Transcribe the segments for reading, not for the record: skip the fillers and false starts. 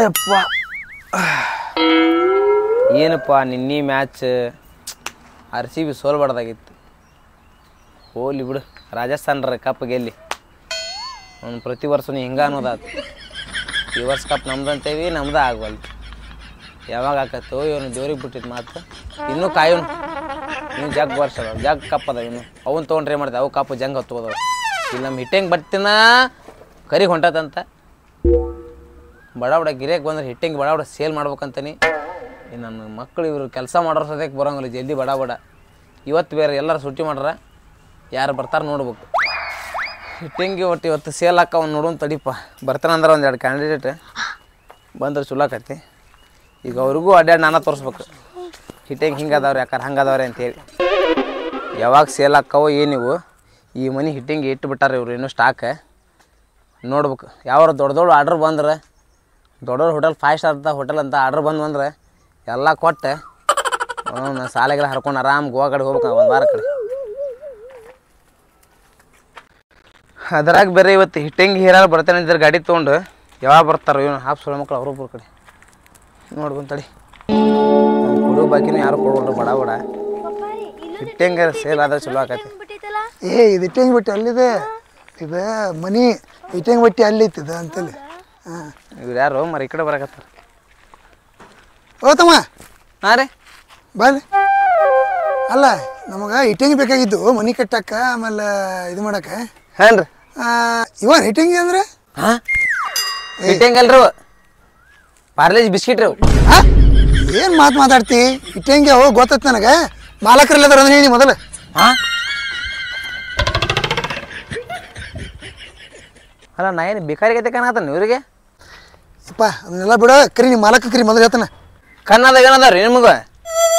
ಯಪ್ಪ ಏನಪ್ಪ ನಿನ್ನೆ ಮ್ಯಾಚ್ RCB ಸೋಲ್ಬಾರ್ದಾಗಿತ್ತು. ಹೋಲಿ ಬಿಡು, ರಾಜಸ್ಥಾನ ಕಪ್ ಗೆಲ್ಲಿ. ಅವ್ನು ಪ್ರತಿ ವರ್ಷನೂ ಹಿಂಗೆ ಅನ್ನೋದಾತು. ಈ ವರ್ಷ ಕಪ್ ನಮ್ದಂತೇವಿ, ನಮ್ದು ಆಗವಲ್ದು. ಯಾವಾಗ ಆಕತ್ತೋ ಇವನು ದೇವ್ರಿಗೆ ಬಿಟ್ಟಿದ್ದು ಮಾತು. ಇನ್ನೂ ಕಾಯೋನು, ಇನ್ನು ಜಗ್ ವರ್ಷ ಅದಾವ, ಜಗ್ ಕಪ್ ಅದಾವ. ಇನ್ನು ಅವನು ತೊಗೊಂಡ್ರೆ ಮಾಡ್ದೆ, ಅವು ಕಪ್ಪು ಜಂಗ್ ಹತ್ತೋದವ. ಇಲ್ಲಿ ನಮ್ಮ ಹಿಟ್ಟಂಗೆ ಬರ್ತಿನ ಕರಿಗೆ ಹೊಂಟದಂತ. ಬಡ ಬಡ ಗಿರಿಯಕ್ಕೆ ಬಂದ್ರೆ ಹಿಟ್ಟಂಗೆ ಬಡ ಬಡ ಸೇಲ್ ಮಾಡ್ಬೇಕಂತನಿ. ನನ್ನ ಮಕ್ಕಳು ಇವರು ಕೆಲಸ ಮಾಡೋರು ಸದ್ಯಕ್ಕೆ ಬರೋಂಗಿಲ್ಲ ಜಲ್ದಿ ಬಡ ಬಡ. ಇವತ್ತು ಬೇರೆ ಎಲ್ಲರೂ ಸುಟ್ಟಿ ಮಾಡ್ರ, ಯಾರು ಬರ್ತಾರೆ ನೋಡ್ಬೇಕು. ಹಿಟ್ಟಂಗಿ ಒಟ್ಟು ಇವತ್ತು ಸೇಲ್ ಹಾಕ ಅವ್ನು ನೋಡೋನ್ ತಡಿಪ. ಬರ್ತಾನಂದ್ರೆ ಒಂದೆರಡು ಕ್ಯಾಂಡಿಡೇಟ್ ಬಂದ್ರೆ ಚಲೋ ಆಕತಿ. ಈಗ ಅವ್ರಿಗೂ ಅಡ್ಡಾಡಿ ನಾನಾ ತೋರಿಸ್ಬೇಕು, ಹಿಟ್ಟಂಗೆ ಹಿಂಗೆ ಅದಾವ್ರಿ ಯಾಕಂದ್ರೆ ಹಂಗೆ ಅದಾವ್ರಿ ಅಂತೇಳಿ. ಯಾವಾಗ ಸೇಲ್ ಹಾಕವೋ ಏನಿವು. ಈ ಮನೆ ಹಿಟ್ಟಂಗಿ ಇಟ್ಟುಬಿಟ್ಟಾರೆ ಇವರು, ಇನ್ನೂ ಸ್ಟಾಕ್ ನೋಡ್ಬೇಕು. ಯಾವ ದೊಡ್ಡ ದೊಡ್ಡ ಆರ್ಡ್ರ್ ಬಂದ್ರೆ, ದೊಡ್ಡ ದೊಡ್ಡ ಹೋಟೆಲ್ 5 ಸ್ಟಾರ್ ಹೋಟೆಲ್ ಅಂತ ಆರ್ಡ್ರ್ ಬಂದ್ರೆ ಎಲ್ಲ ಕೊಟ್ಟು ನಾನು ಸಾಲೆಗೆಲ್ಲ ಹರ್ಕೊಂಡು ಆರಾಮ್ ಗೋವಾ ಕಡೆ ಹೋಗ್ಬೇಕು ಒಂದು ವಾರ ಕಡೆ. ಅದ್ರಾಗ ಬೇರೆ ಇವತ್ತು ಹಿಟ್ಟಂಗಿ ಹೀರಾಲ್ ಬರ್ತೇನೆ ಅಂತಾರೆ ಗಾಡಿ ತೊಗೊಂಡು. ಯಾವಾಗ ಬರ್ತಾರೆ ಇವನು ಹಾಫ್ ಸೊಳ್ಳೆ ಮಕ್ಳು ಅವ್ರೊಬ್ಬರು ಕಡೆ ನೋಡ್ಕೊಂತಡಿ. ಕೊಡೋ ಬಾಕಿನೂ ಯಾರು ಕೊಡೋಲ್ರಿ ಬಡ ಬಡ. ಹಿಟ್ಟಂಗೆ ಸೇಲ್ ಆದ್ರೆ ಚಲೋ ಆಕತಿ. ಇದು ಇಟ್ಟಂಗಿ ಬಟ್ಟೆ ಅಲ್ಲಿದೆ, ಇದು ಮನಿ ಇಟ್ಟಂಗಿ ಬಟ್ಟೆ ಅಲ್ಲಿ ಇತ್ತಿದೆ ಅಂತೇಳಿ. ಹಾಂ ಇವ್ರು ಯಾರು ಮರ ಈ ಕಡೆ ಬರಕತ್ತಾರ. ಓತಮ್ಮ ಹಾಂ ರೀ ಬಾಯ್. ಅಲ್ಲ ನಮಗೆ ಇಟ್ಟಂಗಿ ಬೇಕಾಗಿದ್ದು ಮನಿ ಕಟ್ಟಕ್ಕ, ಆಮೇಲೆ ಇದು ಮಾಡಕ್ಕೆ. ಹಾಂ ರೀ ಇವನ್ ಇಟ್ಟಂಗಿ ಅಂದ್ರೆ ಹಾಂ ಹಿಟ್ಟಂಗಿ ಅಲ್ರಿ, ಪಾರ್ಲೇಜ್ ಬಿಸ್ಕಿಟ್ ರೀ. ಹಾಂ ಏನು ಮಾತಾಡ್ತಿ? ಇಟ್ಟಂಗಿ ಅವು ಗೊತ್ತೈತೆ ನನಗೆ. ಮಾಲಕರಲ್ಲದ್ರ ಅಂದ್ರೆ ಹೇಳಿ ಮೊದಲು. ಹಾಂ ಅಲ್ಲ ನಾ ಏನು ಬೇಕಾರಿಗೈತೆ ಕಾಣತಾನ ಇವ್ರಿಗೆ. ಅಪ್ಪ ಅದನ್ನೆಲ್ಲ ಬಿಡ, ಕರಿ ನಿಮ್ಮ ಮಾಲಕ ಕರಿ ಮೊದಲು ಹೇಳ್ತಾನೆ. ಕನ್ನದಾಗ ಏನದಾವ್ರಿ ನಿಮಗೆ?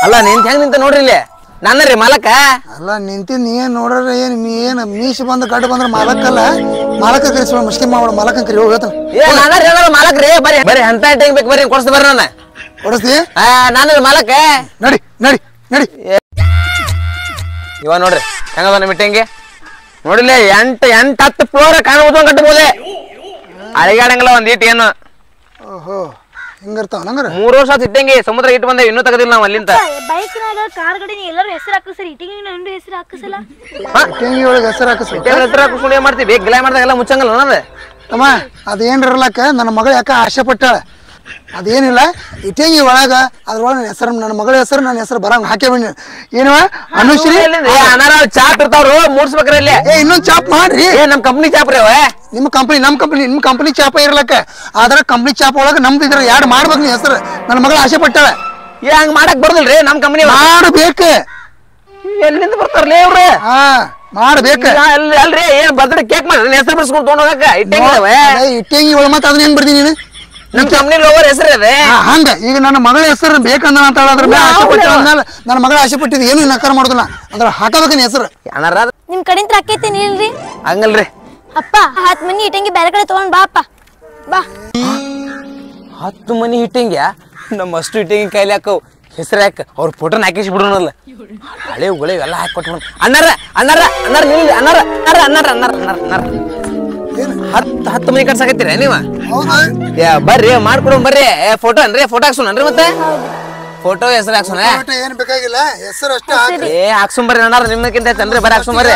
ಅಲ್ಲ ನಿಂತ ಹೆಂಗೆ ನಿಂತ ನೋಡ್ರಿ ಇಲ್ಲಿ ನನ್ನ ರೀ ಮಾಲಕ. ಅಲ್ಲ ನಿಂತಿದ್ದು ನೀ ಏನು ನೋಡ್ರೆ ಏನು ಮೀಸ್ ಬಂದು ಗಡ್ಡ ಬಂದ್ರೆ ಮಾಲಕ್ಕಲ್ಲ, ಮಾಲಕ ಕರಿಸಿ ಮುಸ್ಲಿಂ ಮಾಡ ಮಾಲಕನ್ ಕರಿ ಹೋಗಿ ಹೇಳ್ತಾನೆ. ಏ ನಾನು ಹೇಳೋರು ಮಾಲಕ್ರಿ, ಬರ್ರಿ ಬರ್ರಿ ಅಂತ ಟೈಮ್ ಬೇಕು ಬರ್ರಿ ಕೊಡಿಸ್ತು ಬರ್ರಿ. ನಾನು ಹೊಡಸ್ತಿ ನಾನು ಮಾಲಕ. ನಡಿ ನಡಿ ನಡಿ. ಇವ ನೋಡ್ರಿ ಹೆಂಗದ ನಮ್ಮ ಇಟ್ಟಂಗೆ ನೋಡಿಲ್ಲ. 8-10 ಫ್ಲೋರ್ ಕಾಣಬಹುದು ಕಟ್ಟಬಹುದೇ, ಅಳಿಗಾಡಂಗಿಲ್ಲ ಒಂದ್ ಇಟ್ಟು ಏನು. ಓಹೋ ಹಿಂಗಿರ್ತಾವ ನಂಗಾರ 3 ವರ್ಷ ಇಟ್ಟಂಗೆ ಸಮುದ್ರ ಇಟ್ಟು ಬಂದೆ, ಇನ್ನೂ ತೆಗದಿಲ್ಲ ನಾವು ಅಲ್ಲಿಂದ. ಬೈಕ್ನಾಗ ಕಾರ್ ಗಡಿ ಎಲ್ಲರೂ ಹೆಸರು ಹಾಕಿಸ್ರಿ, ಇಟ್ಟಿಗೆ ನಂದು ಹೆಸರು ಹಾಕಿಸಲ್ಲ. ಇಟ್ಟಂಗಿ ಒಳಗೆ ಹೆಸರು ಹಾಕಿಸ್ ಹೆಸರು ಹಾಕಿಸ್ಕೊಂಡು ಏನ್ ಮಾಡ್ತೀವಿ? ಬೇಗ ಗಿಲಾಯ್ ಮಾಡ್ದಾಗೆಲ್ಲ ಮುಚ್ಚಂಗಲ್ಲ ಅನ್ನೋದು. ಅಮ್ಮ ಅದೇನಿರಲಕ್ಕ ನನ್ನ ಮಗಳು ಯಾಕೆ ಆಸೆ ಪಟ್ಟಾಳ. ಅದೇನಿಲ್ಲ, ಇಟ್ಟಂಗಿ ಒಳಗ ಅದ್ರೊಳಗೆ ನನ್ನ ಹೆಸರು, ನನ್ನ ಮಗಳ ಹೆಸರು, ನನ್ನ ಹೆಸರು ಬರಂಗ ಹಾಕಿ ಬನ್ನಿ. ಏನವ ಅನುಶ್ರೀ ಅನಾರ ಚಾಪ್ ಇರ್ತಾವ್ರು ಮೂಡ್ಸ್ಬೇಕ್ರಿ ಇಲ್ಲಿ. ಇನ್ನೊಂದು ಚಾಪ್ ಮಾಡ್ರಿ. ನಮ್ ಕಂಪ್ನಿ ಚಾಪ್ ರೀ ಅವ. ನಿಮ್ಮ ಕಂಪ್ನಿ ಚಾಪ ಇರ್ಲಕ್ಕ, ಆದ್ರ ಕಂಪ್ನಿ ಚಾಪ್ ಒಳಗೆ ನಮ್ದು ಇದ್ರ ಯಾರು ಮಾಡ್ಬೇಕು ನೀ ಹೆಸರು. ನನ್ನ ಮಗಳ ಆಸೆ ಪಟ್ಟಾಳ. ಹಂಗ ಮಾಡಕ್ ಬರ್ದಲ್ರಿ ನಮ್ ಕಂಪ್ನಿ. ಮಾಡ್ಬೇಕು. ಎಲ್ಲಿಂದ ಬರ್ತಾರಲ್ಲ ಇವ್ರು? ಹಾ ಮಾಡ್ಬೇಕು. ಅಲ್ರಿ ಏನ್ ಬರ್ತ್ಡೇ ಕೇಕ್ ಮಾಡಿ ಹೆಸರು ಬಿಡಿಸ್ಕೊಂಡು ತೊಗೊಂಡೋಗಕ್ಕ ಇಟ್ಟಂಗಿ ಒಳ ಮತ್ತ ಅದನ್ನ ಹೆಂಗ್ ಬರ್ತೀನಿ ನೀನು? ನಮ್ ಕಂಪ್ನಿ ಲೋವರ್ ಹೆಸರು ಅದೇ ಹಂಗ. ಈಗ ನನ್ನ ಮಗಳ ಹೆಸರು ಬೇಕಂದ ಅಂತ ಹೇಳದ್ರ ಆಸೆ ಪಟ್ಟ ನನ್ನ ಮಗಳ ಆಸೆ ಪಟ್ಟಿದ್ ಏನು ನಕಾರ ಮಾಡುದಿಲ್ಲ ಅದ್ರ ಹಾಕಬೇಕ ಹೆಸರು. ನಿಮ್ ಕಡೆಯಿಂದ ಹಾಕೈತೇನಿ ಇಲ್ರಿ? ಹಂಗಲ್ರಿ ಅಪ್ಪ 10 ಮನಿ ಇಟ್ಟಂಗಿ ಬೇರೆ ಕಡೆ ತಗೊಂಡ್ ಬಾ ಅಪ್ಪ ಬಾ. 10 ಮನಿ ಇಟ್ಟಂಗ್ಯಾ? ನಮ್ಮ ಅಷ್ಟು ಇಟ್ಟಂಗಿ ಕೈಲಿ ಹಾಕವ್ ಹೆಸರು ಯಾಕ ಅವ್ರ ಫೋಟೋನ ಹಾಕಿಸಿ ಬಿಡೋಣಲ್ಲ. ಹಳೆ ಗುಳೆ ಎಲ್ಲ ಹಾಕಿ ಕೊಟ್ಬಿಡ. ಅಣ್ಣಾರ ಅಣ್ಣಾರ ಅಣ್ಣಾರ ನಿಲ್ಲಿ ಅಣ್ಣಾರ ಅಣ್ಣಾರ ಅಣ್ಣಾರ ಅಣ್ಣಾರ ಅಣ್ಣಾರ 10 ಮನಿ ಕಟ್ಸಾಕತ್ತೀರ ನೀವ? ಬರ್ರಿ ಮಾಡ್ಕೊಡ ಬರ್ರಿ. ಫೋಟೋ ಅನ್ರಿ, ಫೋಟೋ ಹಾಕ್ಸೋಣನ್ರಿ. ಮತ್ತೆ ಫೋಟೋ ಹೆಸರು ಹಾಕ್ಸೋಣ. ಏನ್ ಬೇಕಾಗಿಲ್ಲ, ಹೆಸರು ಅಷ್ಟೇ ಹಾಕ್ಸೊಂಬರ್ರಿ ಅಣ್ಣಾರ. ನಿಮ್ಮಕ್ಕಿಂತ ಹೆಚ್ಚನ್ರಿ, ಬರ್ರಿ ಹಾಕ್ಸೊಂಬರ್ರಿ.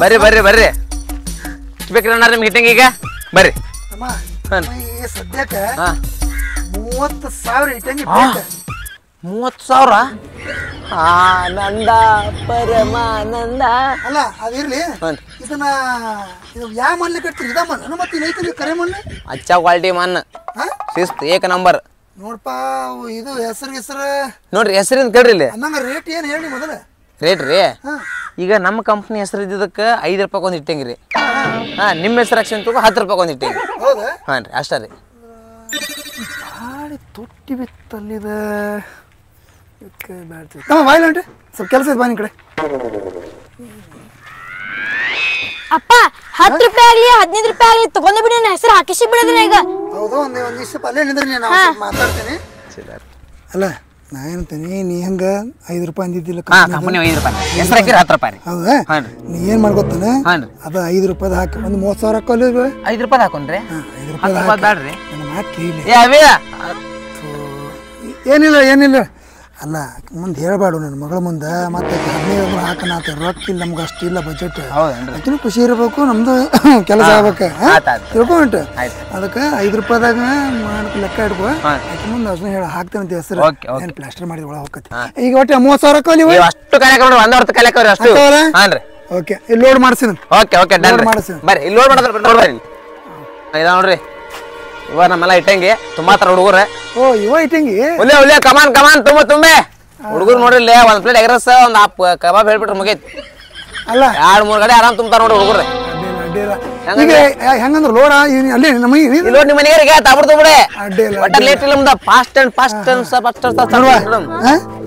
ಬರ್ರಿ ಬರ್ರಿ ಬರ್ರಿ. ಎಷ್ಟು ಬೇಕ್ರಿ ಅಣ್ಣಾರ ನಿಮ್ಗೆ ಇಟ್ಟಂಗಿ? ಈಗ ಬರ್ರಿ. ಸದ್ಯಕ್ಕ 30,000 ಇಟ್ಟಂಗಿ. 30,000? ಆನಂದ ಪರಮಾನಂದ. ಅಲ್ಲ ಅದಿರ್ಲಿ, ಇದನ್ನ ಇದು ಯಾವ ಮಣ್ಣು ಕಟ್ತೀರಿ? ಇದ ಮಣ್ಣು ಮತ್ತೆ ಇನ್ನೈತಿ ಕರೆ ಮಣ್ಣು? ಅಚ್ಚ ಕ್ವಾಲಿಟಿ ಮಣ್ಣು, ಶಿಸ್ತು ಏಕ ನಂಬರ್. ನೋಡ್ಪ ಇದು ಹೆಸರು ನೋಡ್ರಿ ಹೆಸರಿಂದ ಕೇಳ್ರಿ ಇಲ್ಲಿ. ಅನ್ನಂಗ ರೇಟ್ ಏನ್ ಹೇಳಿ ಮೊದಲ? ರೇಟ್ ರೀ ಈಗ ನಮ್ಮ ಕಂಪ್ನಿ ಹೆಸರು ಇದ್ದಿದ್ದಕ್ಕೆ 5 ರೂಪಾಯಿ ಒಂದು ಇಟ್ಟಂಗಿ ರೀ. ನಿಮ್ಮ ಹೆಸರು ಹಾಕ್ಸನ್ ತಗೋ 10 ರೂಪಾಯಿ ಒಂದು ಇಟ್ಟಂಗಿ. ಹೌದಾ? ಹಾಂ ರೀ ಅಷ್ಟೇ ರೀ. ಗಾಡಿ ತೊಟ್ಟಿ ಬಿತ್ತಲ್ಲಿದ ಬಾಯ್ಲ ಉಂಟು ಸ್ವಲ್ಪ ಕೆಲಸ ಇದೆ, ಬಾ ನಿನ್ ಕಡೆ. ಅಪ್ಪ 10 ರೂಪಾಯಿ ಆಗ್ಲಿ 15 ರೂಪಾಯಿ ಆಗ್ಲಿ ತಗೊಂಡ್ ಬಿಡಿ, ನನ್ನ ಹೆಸರು ಹಾಕಿಸಿ ಬಿಡೋದಿನ ಈಗ. ಹೌದು, ಒಂದ್ ದಿವಸ ಅಲ್ಲೇ ನಿಂದ್ರಿ, ನಾನು ಮಾತಾಡ್ತೀನಿ. ಅಲ್ಲ ನಾ ಏನಂತೀನಿ, ನೀ ಹಂಗ 5 ರೂಪಾಯಿ ಅಂದಿದ್ದಿಲ್ಲ ಕಂಪನಿ 5 ರೂಪಾಯಿ ಹೆಸರು ಹಾಕಿರಿ 10 ರೂಪಾಯಿ. ಹೌದಾ? ನೀ ಏನ್ ಮಾಡ್ಕೊತಾನ ಅದು 5 ರೂಪಾಯಿ ಹಾಕಿ ಒಂದು 30,000 ಹಾಕೋಲ್ಲ. 5 ರೂಪಾಯಿ ಹಾಕೊಂಡ್ರಿ? 5 ರೂಪಾಯಿ ಬ್ಯಾಡ್ರಿ. ನನ್ನ ಮಾತು ಏ ಅವೇ ಏನಿಲ್ಲ ಅಲ್ಲ ಮುಂದೆ ಹೇಳ್ಬಾಡು ನನ್ನ ಮಗಳ ಮುಂದೆ ಮತ್ತೆ 15 ಹಾಕನಾತ ರೊಕ್ಕ ಇಲ್ಲ ನಮ್ಗೆ ಅಷ್ಟಿಲ್ಲ ಬಜೆಟ್ ಅದನ್ನು ಖುಷಿ ಇರಬೇಕು ನಮ್ದು ಕೆಲಸ ಆಗ್ಬೇಕು ತಿಳ್ಕೊಂಬಿಟ್ಟು ಅದಕ್ಕೆ 5 ರೂಪಾಯಿದಾಗ ಮಾಡಕ್ಕೆ ಲೆಕ್ಕ ಇಡ್ಕೋ ಆಕೆ ಮುಂದೆ ಅದನ್ನ ಹೇಳ ಹಾಕ್ತೇನೆ ಹೆಸರು ಏನು ಪ್ಲಾಸ್ಟರ್ ಮಾಡಿದ ಒಳಗೆ ಹೋಗತ್ತೆ ಈಗ ಒಟ್ಟು 30,000 ಅಷ್ಟು ಕಲೆಕ ಒಂದು ಹೊತ್ತು ಕಲೆಕ ಅಷ್ಟು ಹಾನ್ರಿ ಓಕೆ ಇಲ್ಲಿ ಲೋಡ್ ಮಾಡಿಸಿ ಓಕೆ ಡನ್ ಮಾಡಿಸಿ ಬರ್ರಿ ಇಲ್ಲಿ ಲೋಡ್ ಮಾಡಿದ್ರೆ ನೋಡ್ರಿ ಇದಾ ನೋಡ್ರಿ ಇವ ನಮ್ಮೆಲ್ಲ ಇಟ್ಟಂಗಿ ತುಂಬಾ ತರ ಹುಡುಗರು ಓ ಇವ ಇಟ್ಟಂಗಿ ಒಳ್ಳೆ ಕಮಾನ್ ತುಂಬೆ ಹುಡುಗರು ನೋಡ್ರಿ ಒಂದ್ ಪ್ಲೇಟ್ ಎಗ್ ರೈಸ್ ಒಂದ್ ಕಬಾಬ್ ಹೇಳ್ಬಿಟ್ರೆ ಮುಗೈತಿ ಅಲ್ಲ 2-3 ಗಡೆ ಆರಾಮ್ ತುಂಬ್ತಾರ ನೋಡ್ರಿ ಹುಡುಗರು ಈಗ ಹೆಂಗಂದ್ರ ಲೋಡ ಅಲ್ಲಿ ನಮಗೆ ಲೋಡ್ ನಿಮ್ಮ ಮನೆಗೆ ತಾಬಿಡ್ತು ಒಟ್ಟ ಲೇಟ್ ಇಲ್ಲ ಮುಂದ ಫಾಸ್ಟ್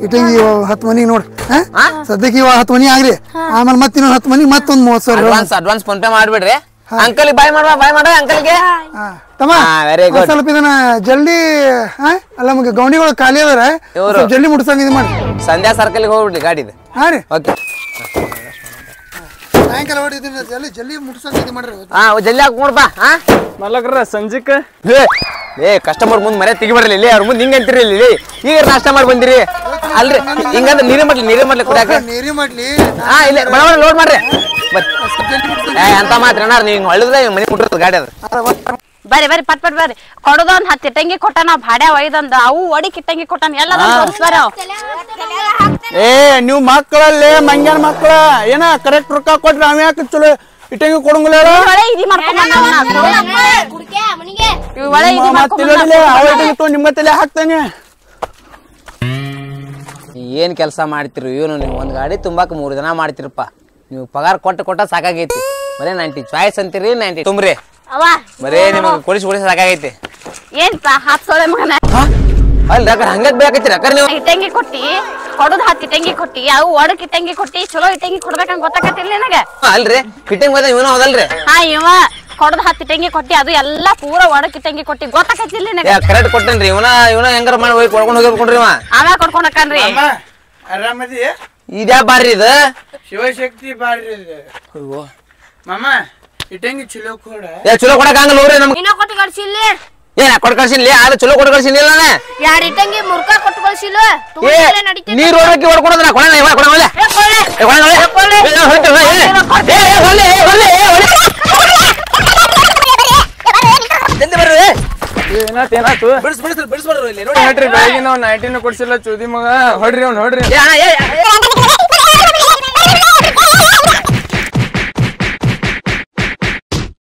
ಇಟ್ಟಂಗಿ 10 ಮನಿಗೆ ನೋಡ್ರಿ ಸದ್ಯಕ್ಕೆ ಇವ 10 ಮನಿ ಆಗ್ರಿ ಆಮೇಲೆ ಮತ್ತೆ ಇನ್ನೊಂದು 10 ಮನಿಗೆ ಮತ್ತೊಂದು 30,000 ಅಡ್ವಾನ್ಸ್ ಫೋನ್ ಪೇ ಮಾಡ್ಬಿಡ್ರಿ ಅಂಕಲ್ ಬಾಯ್ ಮಾಡ ಅಂಕಲ್ಗೆ ತಮ್ಮ ಸ್ವಲ್ಪ ಇದನ್ನ ಜಲ್ದಿ ಅಲ್ಲ ನಮಗೆ ಗೌಂಡಿಗಳು ಖಾಲಿ ಅದಾರ ಜಲ್ದಿ ಮುಟ್ಸಂಗ ಇದು ಮಾಡಿ ಸಂಧ್ಯಾ ಸರ್ಕಲ್ಗೆ ಹೋಗ್ಬಿಡ್ಲಿ ಗಾಡಿದು ಹಾ ರೀ ಓಕೆ ಸಾಯಂಕಾಲ ಹೊಡಿದ್ದೀನಿ ಜಲ್ದಿ ಮುಟ್ಸಂಗ ಇದು ಮಾಡ್ರಿ ಜಲ್ದಿ ಹಾಕಿ ನೋಡ್ಪಾ ಮಲ್ಲಕ್ರ ಸಂಜಿಕ್ ಕಸ್ಟಮರ್ ಮುಂದೆ ಮರ್ಯಾದೆ ತೆಗಿಬಿಡ್ರಿ ಇಲ್ಲಿ ಅವ್ರ ಮುಂದೆ ಹಿಂಗ ಅಂತೀರಿ ಇಲ್ಲಿ ಈಗ ನಾಷ್ಟ ಮಾಡಿ ಬಂದಿರಿ ಅಲ್ರಿ ಹಿಂಗಂದ್ರೆ ನೀರೇ ಮಾಡ್ಲಿ ಕುಡಿಯಾಕ ನೀರಿ ಮಾಡ್ಲಿ ಇಲ್ಲ ಲೋಡ್ ಮಾಡ್ರಿ ಅಂತ ಮಾತ್ರ ನೀವು ಹೊಳಿದ್ರೆ ಮನೆ ಮುಟ್ಟಿರ್ತದ ಗಾಡಿ ಅದು ಬರ್ರಿ ಪಟ್ ಬರ್ರಿ ಕೊಡೋದ ಒಂದ್ 10 ಇಟ್ಟಂಗಿ ಕೊಟ್ಟಾನ ಭಾಡ್ಯ ಒಯ್ದಂದ ಅವು ಒಡಿಕ್ ಇಟ್ಟಂಗಿ ಕೊಟ್ಟಾನ ಎಲ್ಲ ಏ ನೀವು ಮಕ್ಕಳಲ್ಲೇ ಮಂಗ್ಯಾನ ಮಕ್ಕಳ ಏನ ಕರೆಕ್ಟ್ ರೊಕ್ಕ ಕೊಟ್ರೆ ನಾವ್ ಯಾಕೆ ಚಲೋ ಇಟ್ಟಂಗಿ ಕೊಡಂಗಿಲ್ಲ ನಿಮ್ಮ ತಲೆ ಹಾಕ್ತಾನೆ ಏನ್ ಕೆಲಸ ಮಾಡ್ತಿರು ಇವನು ನೀವು ಒಂದ್ ಗಾಡಿ ತುಂಬಾಕ 3 ದಿನ ಮಾಡ್ತಿರಪ್ಪ ನೀವು ಪಗಾರ ಕೊಟ್ಟ ಸಾಕಾಗೈತಿ ಬರೇ 90 ಚಾಯ್ಸ್ ಅಂತೀರಿ 90 ತುಂಬ್ರಿ ಬರೇ ನಿಮಗೆ ಕೊಡಿಸಿ ಸಾಕಾಗೈತಿ ಏನ್ಪಾ 10 ಸೊಳೆ ಮಗನ ಅಲ್ರಿ ಅಕ್ಕ ಹಂಗದ್ ಬೇಕೈತಿ ಅಕ್ಕ ನೀವು ಇಟ್ಟಂಗಿ ಕೊಟ್ಟಿ ಕೊಡೋದ್ 10 ಇಟ್ಟಂಗಿ ಕೊಟ್ಟಿ ಅವು ಒಡಕ್ ಇಟ್ಟಂಗಿ ಕೊಟ್ಟಿ ಚಲೋ ಇಟ್ಟಂಗಿ ಕೊಡ್ಬೇಕಂತ ಗೊತ್ತಾಗತ್ತಿಲ್ಲ ನನಗ ಅಲ್ರಿ ಫಿಟ್ಟಿಂಗ್ ಬಂದ ಇವನು ಹೌದಲ್ರಿ ಇವ ಕೊಡೋದ್ 10 ಇಟ್ಟಂಗಿ ಕೊಟ್ಟಿ ಅದು ಎಲ್ಲಾ ಪೂರ ಒಡಕ್ ಇಟ್ಟಂಗಿ ಕೊಟ್ಟಿ ಗೊತ್ತಾಗತ್ತಿಲ್ಲ ನನಗ ಕರೆಕ್ಟ್ ಕೊಟ್ಟೇನ್ರಿ ಇವನ ಹೆಂಗಾರ ಮಾಡಿ ಹೋಗಿ ಕೊಡ್ಕೊಂಡು ಹೋಗ್ಬೇಕ್ರಿ ಇವ ಆಮ್ಯಾಗ ಕೊಡ್ಕೊಂಡ್ ಹಾಕನ್ರಿ ಆರಾಮದಿ ಇದ್ಯಾ ಬಾರ್ರಿ ಇದು ಶಿವಶಕ್ತಿ ಬಾರ್ರಿ ಇದು ಮಾಮ ಇಟ್ಟಂಗಿ ಚಲೋ ಕೊಡ ಚಲೋ ಕೊಡಕ್ ಹಂಗಲ್ಲ ಹೋಗ್ರಿ ನಮ್ಗೆ ಇನ್ನ ಕೊಟ್ಟು ಕಳ್ಸಿಲ್ಲ ಏನ ಕೊಟ್ಟು ಕಳ್ಸಿನ್ಲಿ ಆದ್ರೆ ಚಲೋ ಕೊಟ್ಟು ಕಳ್ಸಿನಿಲ್ಲ ನಾನೇ 2 ಇಟ್ಟಂಗಿ ಮುರ್ಕ ಕೊಟ್ಟು ಕಳ್ಸಿಲ್ಲ ನೀರ್ ಹೊರಕ್ಕೆ ಹೊಡ್ಕೊಡೋದು ನಾ ಕೊಡೋಣ ಏನಾತು ಬೆಳಗಿನ 19 ಕೊಡ್ಸಿಲ್ಲ ಚೂದಿ ಮಗ ಹೊಡ್ರಿ ಅವ್ನು ಹೊಡ್ರಿ